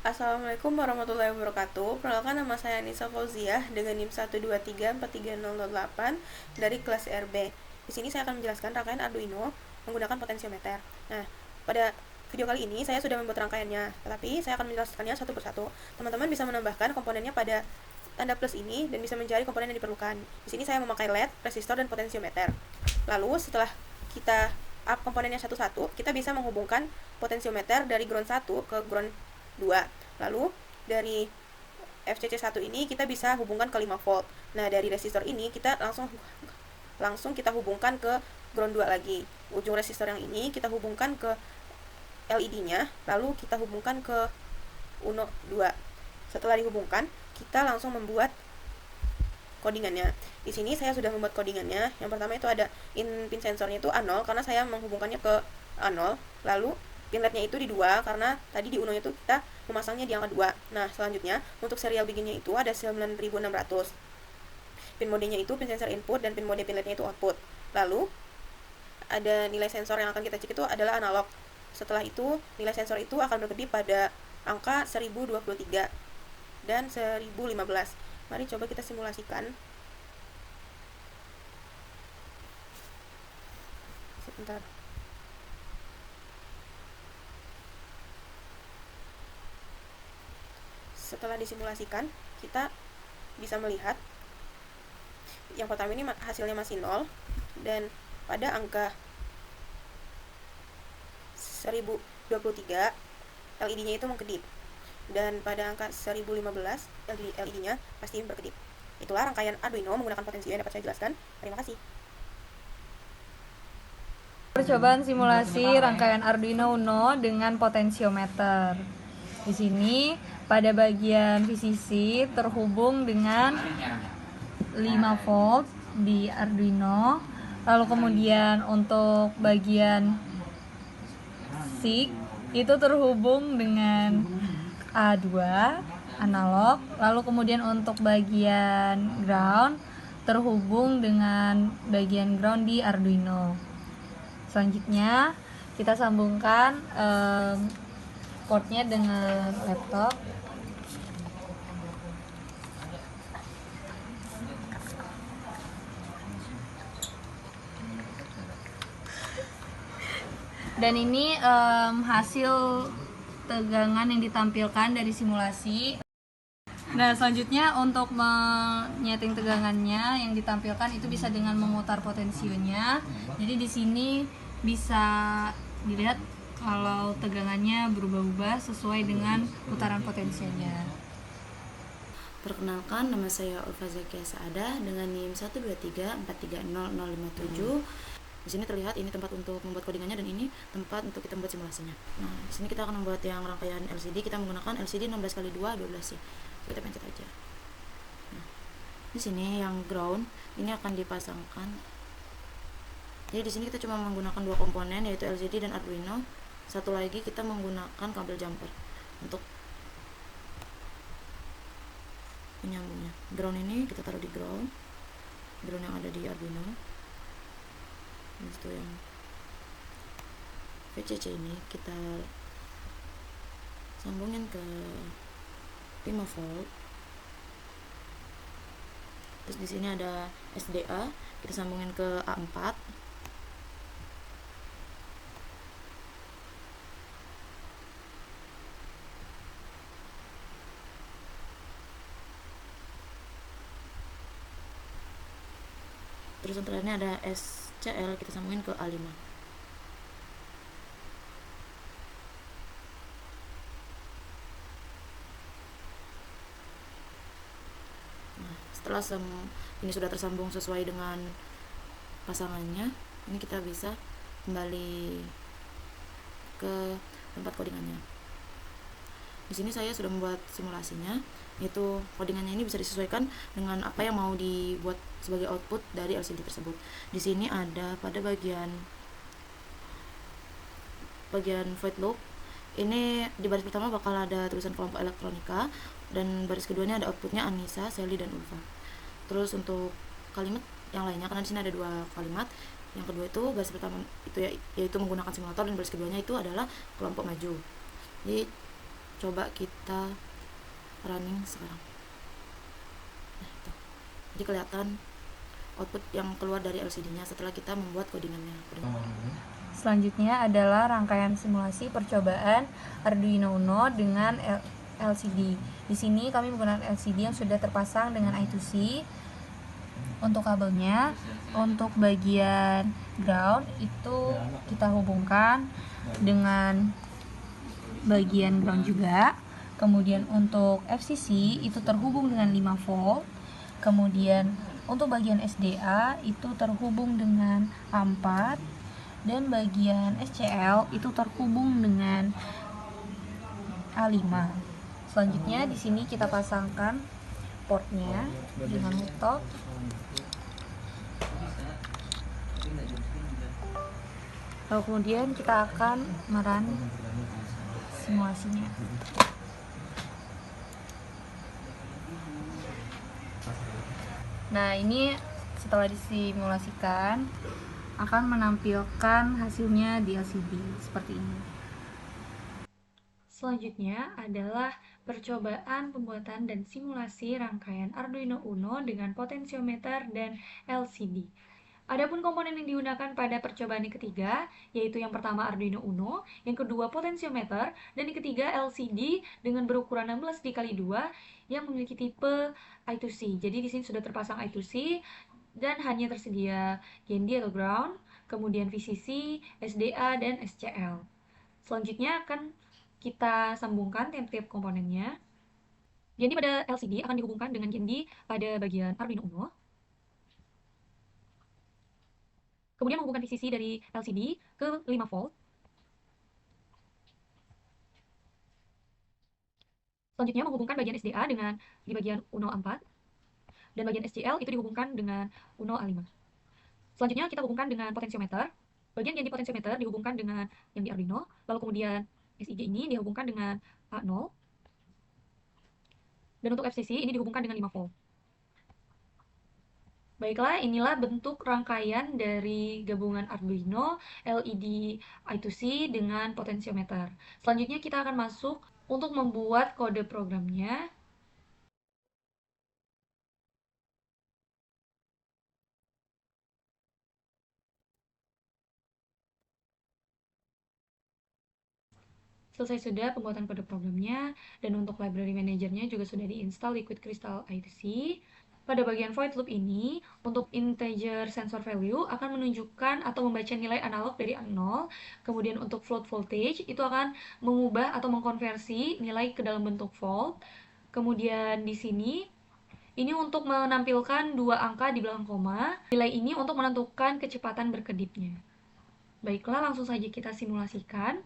Assalamualaikum warahmatullahi wabarakatuh. Perkenalkan, nama saya Nisa Fauziah dengan NIM 1234308 dari kelas RB. Di sini saya akan menjelaskan rangkaian Arduino menggunakan potensiometer. Nah, pada video kali ini saya sudah membuat rangkaiannya, tetapi saya akan menjelaskannya satu persatu. Teman-teman bisa menambahkan komponennya pada tanda plus ini dan bisa mencari komponen yang diperlukan. Di sini saya memakai LED, resistor, dan potensiometer. Lalu setelah kita up komponennya satu-satu, kita bisa menghubungkan potensiometer dari ground 1 ke ground 2. Lalu dari FCC1 ini kita bisa hubungkan ke 5 volt. Nah, dari resistor ini kita langsung kita hubungkan ke ground 2 lagi. Ujung resistor yang ini kita hubungkan ke LED-nya, lalu kita hubungkan ke Uno 2. Setelah dihubungkan, kita langsung membuat codingannya. Di sini saya sudah membuat codingannya. Yang pertama itu ada pin sensornya itu A0 karena saya menghubungkannya ke A0. Lalu pin LED-nya itu di 2 karena tadi di Uno itu kita memasangnya di angka 2. Nah, selanjutnya untuk serial biginnya itu ada 9600. Pin modenya itu pin sensor input dan pin mode pin LED-nya itu output. Lalu ada nilai sensor yang akan kita cek itu adalah analog. Setelah itu nilai sensor itu akan berkedip pada angka 1023 dan 1015. Mari coba kita simulasikan. Sebentar. Setelah disimulasikan, kita bisa melihat yang pertama ini hasilnya masih 0 dan pada angka 1023 LED-nya itu mengkedip dan pada angka 1015 LED-nya pasti berkedip. Itulah rangkaian Arduino menggunakan potensio yang dapat saya jelaskan. Terima kasih. Percobaan simulasi rangkaian Arduino Uno dengan potensiometer. Di sini pada bagian VCC terhubung dengan 5 volt di Arduino. Lalu kemudian untuk bagian SIG itu terhubung dengan A2 analog. Lalu kemudian untuk bagian ground terhubung dengan bagian ground di Arduino. Selanjutnya kita sambungkan portnya dengan laptop. Dan ini hasil tegangan yang ditampilkan dari simulasi. Nah, selanjutnya untuk menyeting tegangannya yang ditampilkan itu bisa dengan memutar potensionya. Jadi di sini bisa dilihat kalau tegangannya berubah-ubah sesuai dengan putaran potensinya. Perkenalkan, nama saya Ulfa Zakia Saada dengan NIM 123430057. Di sini terlihat ini tempat untuk membuat codingannya dan ini tempat untuk kita membuat simulasinya. Nah, di sini kita akan membuat yang rangkaian LCD. Kita menggunakan LCD 16x2 12 ya. Kita pencet aja. Nah, di sini yang ground ini akan dipasangkan. Jadi di sini kita cuma menggunakan dua komponen yaitu LCD dan Arduino. Satu lagi kita menggunakan kabel jumper untuk penyambungnya. Ground ini kita taruh di ground yang ada di Arduino. Itu yang VCC ini kita sambungin ke 5 volt. Terus di sini ada SDA, kita sambungin ke A4. Terus yang terakhirnya ada SCL, kita sambungin ke A5. Nah, setelah ini sudah tersambung sesuai dengan pasangannya, ini kita bisa kembali ke tempat codingannya. Di sini saya sudah membuat simulasinya, yaitu codingannya ini bisa disesuaikan dengan apa yang mau dibuat sebagai output dari LCD tersebut. Di sini ada pada bagian void loop. Ini di baris pertama bakal ada tulisan kelompok elektronika dan baris keduanya ada outputnya Anissa, Sally, dan Ulfa. Terus untuk kalimat yang lainnya, karena di sini ada dua kalimat. Yang kedua itu baris pertama itu yaitu menggunakan simulator dan baris keduanya itu adalah kelompok maju. Jadi coba kita running sekarang. Nah, itu. Jadi kelihatan output yang keluar dari LCD-nya setelah kita membuat codingannya. Selanjutnya adalah rangkaian simulasi percobaan Arduino Uno dengan LCD. Di sini kami menggunakan LCD yang sudah terpasang dengan I2C. Untuk kabelnya, untuk bagian ground itu kita hubungkan dengan bagian ground juga. Kemudian untuk FCC itu terhubung dengan 5 volt. Kemudian untuk bagian SDA itu terhubung dengan A4 dan bagian SCL itu terhubung dengan A5. Selanjutnya di sini kita pasangkan portnya dengan hooktop. Lalu kemudian kita akan merun simulasinya. Nah, ini setelah disimulasikan akan menampilkan hasilnya di LCD seperti ini. Selanjutnya adalah percobaan pembuatan dan simulasi rangkaian Arduino Uno dengan potensiometer dan LCD. Adapun komponen yang digunakan pada percobaan yang ketiga, yaitu yang pertama Arduino Uno, yang kedua potensiometer, dan yang ketiga LCD dengan berukuran 16 dikali 2 yang memiliki tipe I2C. Jadi di sini sudah terpasang I2C dan hanya tersedia GND atau ground, kemudian VCC, SDA, dan SCL. Selanjutnya akan kita sambungkan tiap-tiap komponennya. GND pada LCD akan dihubungkan dengan GND pada bagian Arduino Uno. Kemudian menghubungkan VCC dari LCD ke 5 volt. Selanjutnya menghubungkan bagian SDA dengan di bagian Uno A4 dan bagian SCL itu dihubungkan dengan Uno A5. Selanjutnya kita hubungkan dengan potensiometer. Bagian yang di potensiometer dihubungkan dengan yang di Arduino, lalu kemudian SIG ini dihubungkan dengan A0. Dan untuk FCC ini dihubungkan dengan 5 volt. Baiklah, inilah bentuk rangkaian dari gabungan Arduino, LED I2C dengan potensiometer. Selanjutnya kita akan masuk untuk membuat kode programnya. Selesai sudah pembuatan kode programnya, dan untuk library manajernya juga sudah diinstal Liquid Crystal I2C. Pada bagian void loop ini, untuk integer sensor value akan menunjukkan atau membaca nilai analog dari 0. Kemudian untuk float voltage itu akan mengubah atau mengkonversi nilai ke dalam bentuk volt. Kemudian di sini ini untuk menampilkan dua angka di belakang koma. Nilai ini untuk menentukan kecepatan berkedipnya. Baiklah, langsung saja kita simulasikan.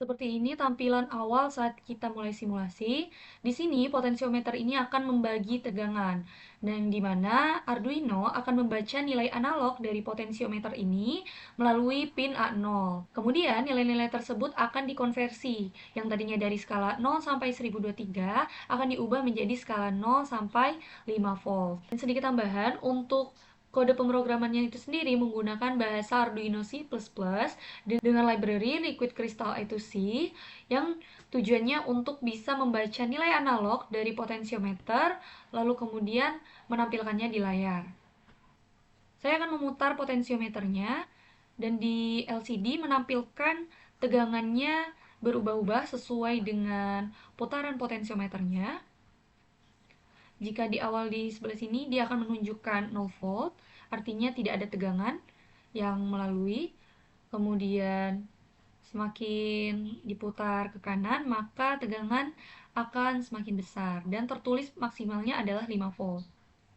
Seperti ini tampilan awal saat kita mulai simulasi. Di sini potensiometer ini akan membagi tegangan, dan di mana Arduino akan membaca nilai analog dari potensiometer ini melalui pin A0. Kemudian nilai-nilai tersebut akan dikonversi, yang tadinya dari skala 0 sampai 1023 akan diubah menjadi skala 0 sampai 5 volt. Dan sedikit tambahan, untuk kode pemrogramannya itu sendiri menggunakan bahasa Arduino C++ dengan library Liquid Crystal I2C yang tujuannya untuk bisa membaca nilai analog dari potensiometer lalu kemudian menampilkannya di layar. Saya akan memutar potensiometernya dan di LCD menampilkan tegangannya berubah-ubah sesuai dengan putaran potensiometernya. Jika di awal di sebelah sini dia akan menunjukkan 0 volt, artinya tidak ada tegangan yang melalui. Kemudian semakin diputar ke kanan, maka tegangan akan semakin besar dan tertulis maksimalnya adalah 5 volt.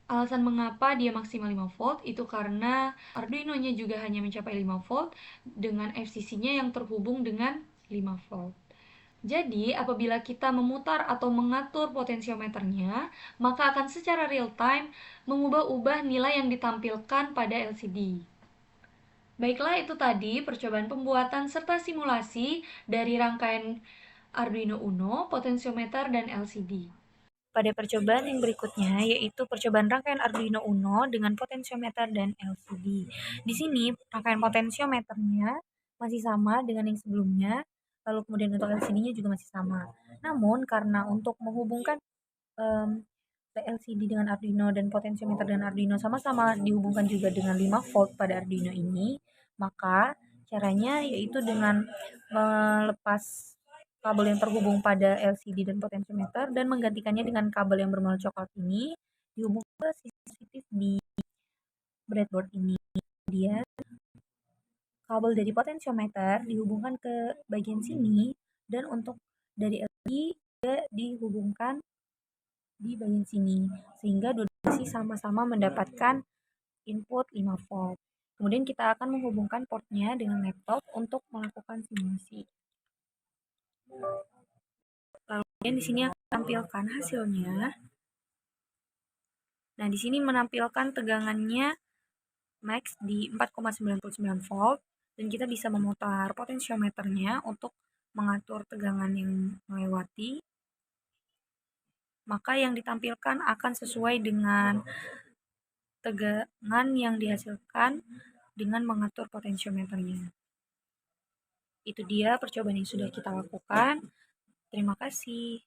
Alasan mengapa dia maksimal 5 volt itu karena Arduino-nya juga hanya mencapai 5 volt dengan FCC-nya yang terhubung dengan 5 volt. Jadi, apabila kita memutar atau mengatur potensiometernya, maka akan secara real time mengubah-ubah nilai yang ditampilkan pada LCD. Baiklah, itu tadi percobaan pembuatan serta simulasi dari rangkaian Arduino Uno, potensiometer, dan LCD. Pada percobaan yang berikutnya, yaitu percobaan rangkaian Arduino Uno dengan potensiometer dan LCD. Di sini, rangkaian potensiometernya masih sama dengan yang sebelumnya. lalu kemudian untuk LCD-nya juga masih sama. Namun karena untuk menghubungkan LCD dengan Arduino dan potensiometer dengan Arduino sama-sama dihubungkan juga dengan 5 volt pada Arduino ini, maka caranya yaitu dengan melepas kabel yang terhubung pada LCD dan potensiometer dan menggantikannya dengan kabel yang berwarna coklat ini dihubungkan ke sensitif di breadboard ini. Kemudian kabel dari potensiometer dihubungkan ke bagian sini dan untuk dari LED juga dihubungkan di bagian sini sehingga dua sisi sama-sama mendapatkan input 5 volt. Kemudian kita akan menghubungkan portnya dengan laptop untuk melakukan simulasi. Lalu kemudian di sini akan tampilkan hasilnya. Nah, di sini menampilkan tegangannya max di 4,99 volt dan kita bisa memutar potensiometernya untuk mengatur tegangan yang melewati. Maka yang ditampilkan akan sesuai dengan tegangan yang dihasilkan dengan mengatur potensiometernya. Itu dia percobaan yang sudah kita lakukan. Terima kasih.